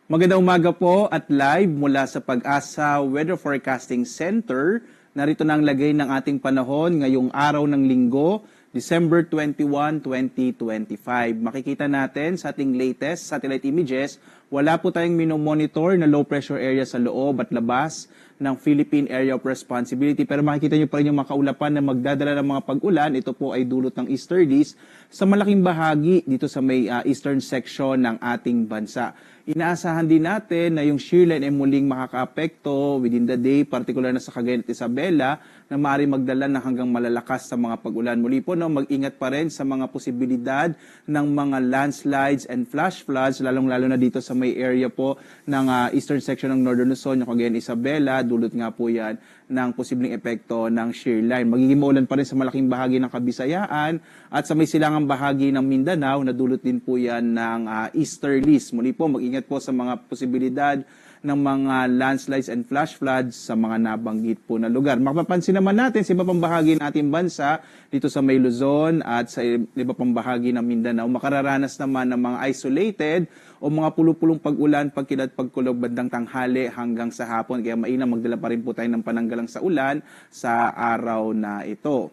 Magandang umaga po at live mula sa Pag-asa Weather Forecasting Center. Narito na ang lagay ng ating panahon ngayong araw ng linggo, December 21, 2025. Makikita natin sa ating latest satellite images, wala po tayong minomonitor na low pressure area sa loob at labas ng Philippine Area of Responsibility. Pero makikita nyo pa rin yung mga kaulapan na magdadala ng mga pag-ulan. Ito po ay dulot ng easterlies sa malaking bahagi dito sa may eastern section ng ating bansa. Inaasahan din natin na yung shear line ay muling makakaapekto within the day, particular na sa Cagayan at Isabela, na maaaring magdala ng hanggang malalakas sa mga pag-ulan. Muli po, mag-ingat pa rin sa mga posibilidad ng mga landslides and flash floods, lalong-lalo na dito sa may area po ng eastern section ng Northern Luzon, yung Cagayan at Isabela, dulot nga po yan ng posibleng epekto ng shear line. Magiging maulan pa rin sa malaking bahagi ng Kabisayaan at sa may silangang bahagi ng Mindanao, na dulot din po yan ng easterlies. Muli po, mag-ingat po sa mga posibilidad ng mga landslides and flash floods sa mga nabanggit po na lugar. Mapapansin naman natin sa iba pang bahagi ng ating bansa, dito sa may Luzon at sa iba pang bahagi ng Mindanao, makararanas naman ng mga isolated o mga pulupulong pag-ulan, pagkilat, pagkulog bandang tanghali hanggang sa hapon. Kaya mainam magdala pa rin po tayo ng pananggalang sa ulan sa araw na ito.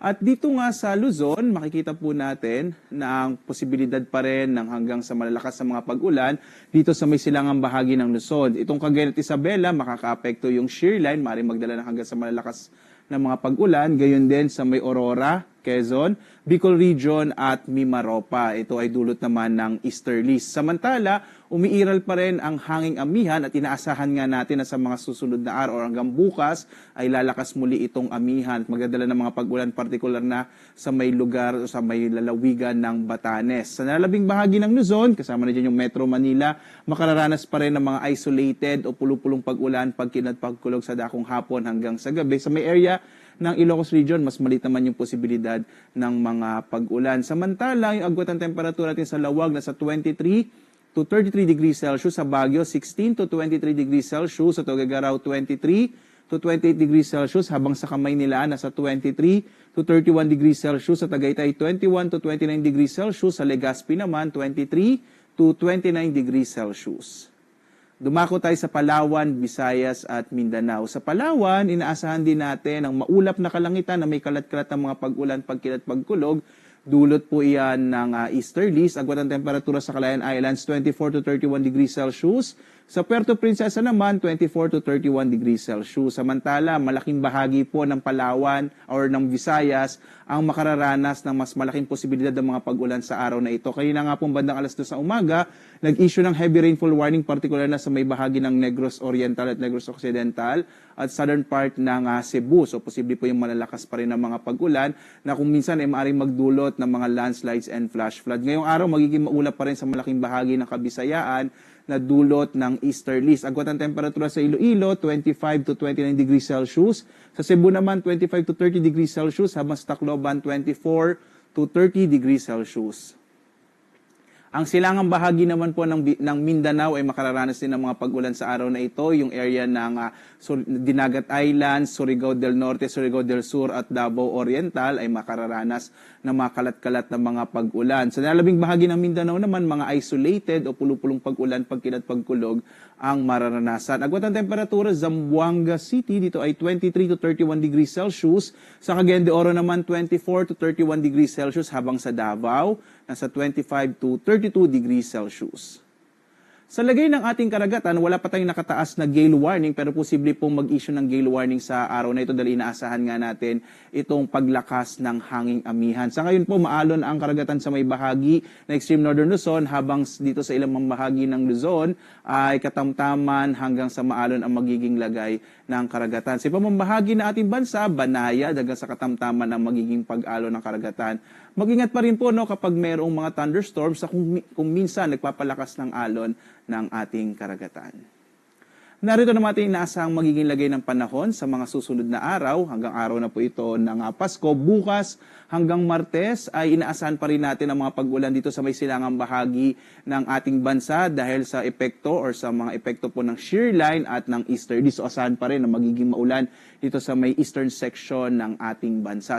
At dito nga sa Luzon, makikita po natin na ang posibilidad pa rin ng hanggang sa malalakas sa mga pag-ulan dito sa may silangang bahagi ng Luzon. Itong Cagayan at Isabela, makakaapekto yung shear line, maaaring magdala ng hanggang sa malalakas na mga pag-ulan. Gayon din sa may Aurora, Quezon, Bicol Region at Mimaropa. Ito ay dulot naman ng easterlies. Samantala, umiiral pa rin ang hanging amihan at inaasahan nga natin na sa mga susunod na araw o hanggang bukas ay lalakas muli itong amihan at magdadala ng mga pag-ulan, partikular na sa may lugar o sa may lalawigan ng Batanes. Sa nalabing bahagi ng Luzon, kasama na dyan yung Metro Manila, makararanas pa rin ng mga isolated o pulupulong pag-ulan, pagkinat, pagkulog sa dakong hapon hanggang sa gabi. Sa may area ng Ilocos Region, mas maliit naman yung posibilidad ng mga pag-ulan. Samantala, yung agwat ng temperatura natin sa Lawag na sa 23 to 33 degrees Celsius, sa Baguio 16 to 23 degrees Celsius, sa Tuguegarao 23 to 28 degrees Celsius, habang sa Kamaynilaan nasa 23 to 31 degrees Celsius, sa Tagaytay 21 to 29 degrees Celsius, sa Legazpi naman 23 to 29 degrees Celsius. Dumako tayo sa Palawan, Visayas at Mindanao. Sa Palawan, inaasahan din natin ang maulap na kalangitan na may kalat-kalat ng mga pag-ulan, pagkilat, pagkulog. Dulot po iyan ng easterlies. Agwat ang temperatura sa Calayan Islands, 24 to 31 degrees Celsius. Sa Puerto Princesa naman, 24 to 31 degrees Celsius. Samantala, malaking bahagi po ng Palawan or ng Visayas ang makararanas ng mas malaking posibilidad ng mga pag-ulan sa araw na ito. Kanina nga pong bandang alas 2 sa umaga, nag-issue ng heavy rainfall warning, particular na sa may bahagi ng Negros Oriental at Negros Occidental at southern part ng Cebu. So, posible po yung malalakas pa rin ng mga pag-ulan na kung minsan ay maaaring magdulot ng mga landslides and flash flood. Ngayong araw, magiging maulap pa rin sa malaking bahagi ng Kabisayaan na dulot ng easterlies. Agwat ang temperatura sa Iloilo, 25 to 29 degrees Celsius. Sa Cebu naman, 25 to 30 degrees Celsius, habang sa Tacloban, 24 to 30 degrees Celsius. Ang silangang bahagi naman po ng Mindanao ay makararanas din ng mga pag-ulan sa araw na ito. Yung area ng Dinagat Islands, Surigao del Norte, Surigao del Sur at Davao Oriental ay makararanas ng mga kalat-kalat na mga pag-ulan. Sa nalabing bahagi ng Mindanao naman, mga isolated o pulupulong pag-ulan, pagkilat, pagkulog ang mararanasan. Agwat ang temperatura, Zamboanga City, dito ay 23 to 31 degrees Celsius. Sa Cagayan de Oro naman, 24 to 31 degrees Celsius, habang sa Davao, nasa 25 to 32 degrees Celsius. Sa lagay ng ating karagatan, wala pa tayong nakataas na gale warning, pero posible pong mag-issue ng gale warning sa araw na ito dahil inaasahan nga natin itong paglakas ng hanging amihan. Sa ngayon po, maalon ang karagatan sa may bahagi na extreme northern Luzon, habang dito sa ilang bahagi ng Luzon ay katamtaman hanggang sa maalon ang magiging lagay ng karagatan. Sa ibang bahagi na ating bansa, banayad hanggang sa katamtaman ang magiging pag-alon ng karagatan. Mag-ingat pa rin po kapag mayroong mga thunderstorms sa kung minsan nagpapalakas ng alon ng ating karagatan. Narito naman ating inaasahang magiging lagay ng panahon sa mga susunod na araw. Hanggang araw na po ito ng Pasko. Bukas hanggang Martes ay inaasahan pa rin natin ang mga pag-ulan dito sa may silangang bahagi ng ating bansa dahil sa epekto or sa mga epekto po ng shear line at ng easterlies. So asahan pa rin na magiging maulan dito sa may eastern section ng ating bansa.